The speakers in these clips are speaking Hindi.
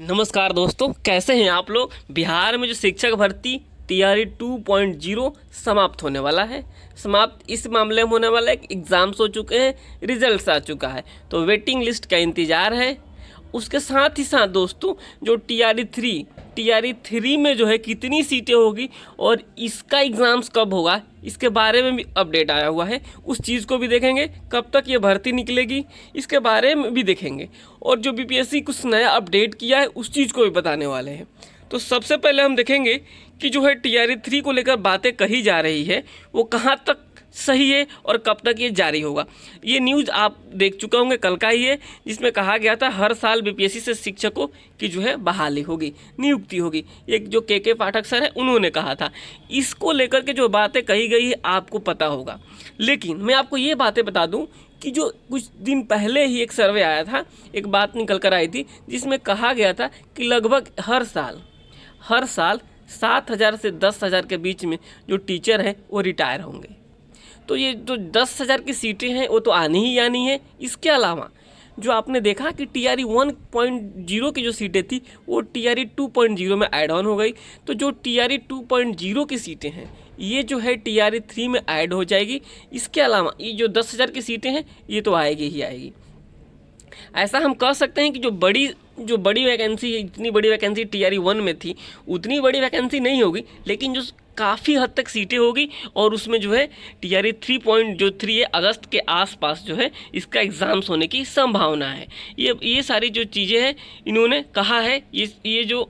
नमस्कार दोस्तों, कैसे हैं आप लोग। बिहार में जो शिक्षक भर्ती टीआरई 2.0 समाप्त होने वाला है। समाप्त इस मामले में होने वाला है कि एग्ज़ाम्स हो चुके हैं, रिजल्ट्स आ चुका है, तो वेटिंग लिस्ट का इंतज़ार है। उसके साथ ही साथ दोस्तों जो टीआरई 3 में जो है कितनी सीटें होगी और इसका एग्ज़ाम्स कब होगा, इसके बारे में भी अपडेट आया हुआ है। उस चीज़ को भी देखेंगे, कब तक ये भर्ती निकलेगी इसके बारे में भी देखेंगे, और जो बीपीएससी कुछ नया अपडेट किया है उस चीज़ को भी बताने वाले हैं। तो सबसे पहले हम देखेंगे कि जो है टीआरई 3 को लेकर बातें कही जा रही है वो कहाँ तक सही है और कब तक ये जारी होगा। ये न्यूज़ आप देख चुके होंगे, कल का ही है, जिसमें कहा गया था हर साल बीपीएससी से शिक्षकों की जो है बहाली होगी, नियुक्ति होगी। एक जो के पाठक सर है उन्होंने कहा था। इसको लेकर के जो बातें कही गई है आपको पता होगा, लेकिन मैं आपको ये बातें बता दूं कि जो कुछ दिन पहले ही एक सर्वे आया था, एक बात निकल कर आई थी जिसमें कहा गया था कि लगभग हर साल 7,000 से 10,000 के बीच में जो टीचर हैं वो रिटायर होंगे। तो ये जो 10,000 की सीटें हैं वो तो आनी ही आनी है। इसके अलावा जो आपने देखा कि टीआरई 1.0 की जो सीटें थी वो टीआरई 2.0 में ऐड ऑन हो गई, तो जो टीआरई 2.0 की सीटें हैं ये जो है टीआरई 3 में ऐड हो जाएगी। इसके अलावा ये जो 10,000 की सीटें हैं ये तो आएगी ही आएगी। ऐसा हम कह सकते हैं कि जो बड़ी वैकेंसी है, इतनी बड़ी वैकेंसी टीआरई 1 में थी उतनी बड़ी वैकेंसी नहीं होगी, लेकिन जो काफ़ी हद तक सीटें होगी और उसमें जो है टीआरई 3.3 है, अगस्त के आसपास जो है इसका एग्ज़ाम्स होने की संभावना है। ये सारी जो चीज़ें हैं इन्होंने कहा है। ये जो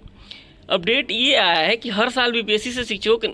अपडेट ये आया है कि हर साल बीपीएससी से शिक्षकों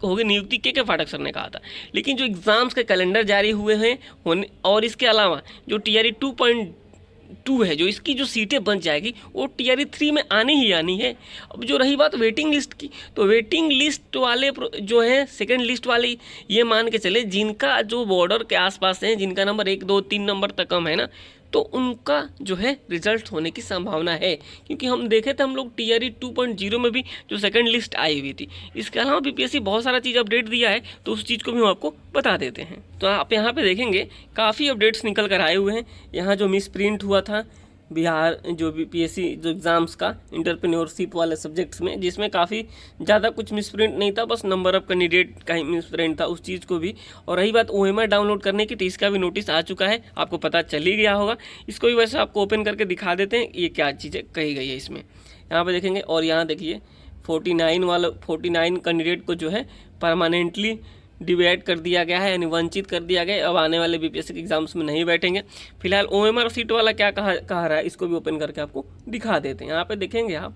होगी नियुक्ति, के पाठक सर ने कहा था, लेकिन जो एग्ज़ाम्स के कैलेंडर जारी हुए हैं होने, और इसके अलावा जो टीआरई 2.2 है जो इसकी जो सीटें बन जाएगी वो टीआरई 3 में आनी ही आनी है। अब जो रही बात वेटिंग लिस्ट की, तो वेटिंग लिस्ट वाले जो है सेकंड लिस्ट वाले ये मान के चले जिनका जो बॉर्डर के आसपास हैं, जिनका नंबर 1, 2, 3 नंबर तक कम है ना, तो उनका जो है रिजल्ट होने की संभावना है। क्योंकि हम देखे थे हम लोग टीआरई 2.0 में भी जो सेकंड लिस्ट आई हुई थी। इसके अलावा बीपीएससी बहुत सारा चीज़ अपडेट दिया है, तो उस चीज़ को भी हम आपको बता देते हैं। तो आप यहाँ पे देखेंगे काफ़ी अपडेट्स निकल कर आए हुए हैं। यहाँ जो मिस प्रिंट हुआ था बिहार जो बीपीएससी जो एग्ज़ाम्स का इंटरप्रेन्योरशिप वाले सब्जेक्ट्स में, जिसमें काफ़ी ज़्यादा कुछ मिसप्रिंट नहीं था, बस नंबर ऑफ कैंडिडेट का ही मिसप्रिंट था, उस चीज़ को भी। और रही बात ओएमआर डाउनलोड करने की, तो इसका भी नोटिस आ चुका है, आपको पता चल ही गया होगा। इसको भी वैसे आपको ओपन करके दिखा देते हैं ये क्या चीज़ें कही गई है इसमें। यहाँ पर देखेंगे, और यहाँ देखिए 49 कैंडिडेट को जो है परमानेंटली डिवाइड कर दिया गया है, यानी वंचित कर दिया गया है। अब आने वाले बीपीएससी के एग्जाम्स में नहीं बैठेंगे। फिलहाल ओएमआर सीट वाला क्या कह रहा है इसको भी ओपन करके आपको दिखा देते हैं। यहाँ पे देखेंगे आप,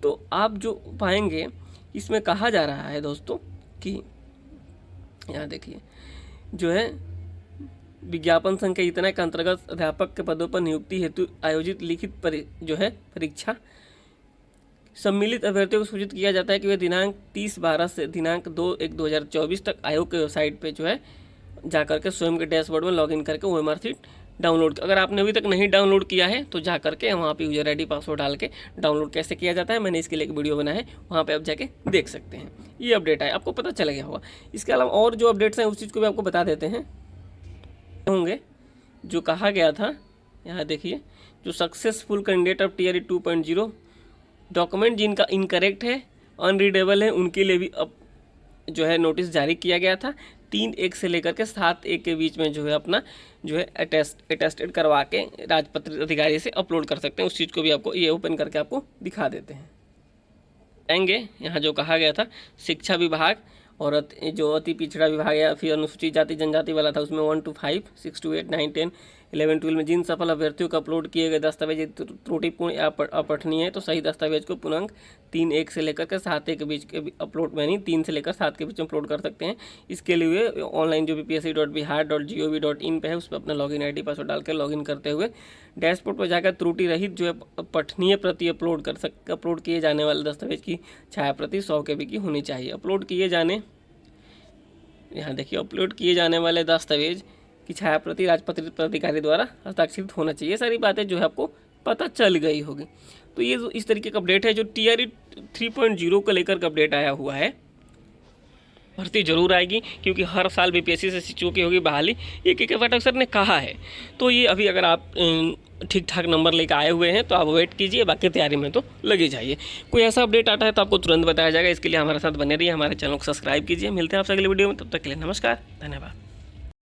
तो आप जो पाएंगे इसमें कहा जा रहा है दोस्तों कि यहाँ देखिए जो है विज्ञापन संख्या इतना के अंतर्गत अध्यापक के पदों पर नियुक्ति हेतु आयोजित लिखित परीक्षा सम्मिलित अभ्यर्थियों को सूचित किया जाता है कि वे दिनांक 30/12 से दिनांक 2/1/2024 तक आयोग के वेबसाइट पे जो है जाकर के स्वयं के डैशबोर्ड में लॉगिन करके ओएमआर सीट डाउनलोड, अगर आपने अभी तक नहीं डाउनलोड किया है तो जा करके वहाँ पे यूजर आईडी पासवर्ड डाल के डाउनलोड कैसे किया जाता है, मैंने इसके लिए एक वीडियो बनाया है, वहाँ पे आप जाके देख सकते हैं। ये अपडेट है, आपको पता चल गया होगा। इसके अलावा और जो अपडेट्स हैं उस चीज़ को भी आपको बता देते हैं होंगे। जो कहा गया था यहाँ देखिए, जो successful candidate of TRE 2.0 document जिनका इनकरेक्ट है, अनरीडेबल है, उनके लिए भी अब जो है नोटिस जारी किया गया था। 3/1 से लेकर के 7/1 के बीच में जो है अपना जो है अटेस्टेड करवा के राजपत्रित अधिकारी से अपलोड कर सकते हैं। उस चीज़ को भी आपको ये ओपन करके आपको दिखा देते हैं। आएंगे यहाँ जो कहा गया था शिक्षा विभाग और जो अति पिछड़ा विभाग या फिर अनुसूचित जाति जनजाति वाला था उसमें 1 to 5, 6 to 8, 9, 10, 11, 12 में जिन सफल अभ्यर्थियों को अपलोड किए गए दस्तावेज त्रुटिपूर्ण या अपठनीय है तो सही दस्तावेज को पुनः 3/1 से लेकर के 7/1 के बीच के अपलोड, यानी 3 से लेकर 7 के बीच में अपलोड कर सकते हैं। इसके लिए ऑनलाइन जो bpsc.bihar.gov.in पे है उस पर अपना लॉगिन आईडी पासवर्ड डाल कर लॉगिन करते हुए डैशबोर्ड पर जाकर त्रुटि रहित जो है पठनीय प्रति अपलोड किए जाने वाले दस्तावेज की छाया प्रति 100 KB की होनी चाहिए। यहाँ देखिए अपलोड किए जाने वाले दस्तावेज की छाया प्रति राजपत्रित अधिकारी द्वारा हस्ताक्षरित होना चाहिए। सारी बातें जो है आपको पता चल गई होगी। तो ये इस तरीके का अपडेट है जो टीआरई 3.0 को लेकर का अपडेट आया हुआ है। भर्ती जरूर आएगी क्योंकि हर साल बीपीएससी से शिक्षकों की होगी बहाली, ये के पाठक सर ने कहा है। तो ये अभी अगर आप ठीक ठाक नंबर लेकर आए हुए हैं, तो आप वेट कीजिए, बाकी तैयारी में तो लगे जाइए। कोई ऐसा अपडेट आता है तो आपको तुरंत बताया जाएगा। इसके लिए हमारे साथ बने रहिए, हमारे चैनल को सब्सक्राइब कीजिए। मिलते हैं आपसे अगली वीडियो में, तब तक के लिए नमस्कार, धन्यवाद।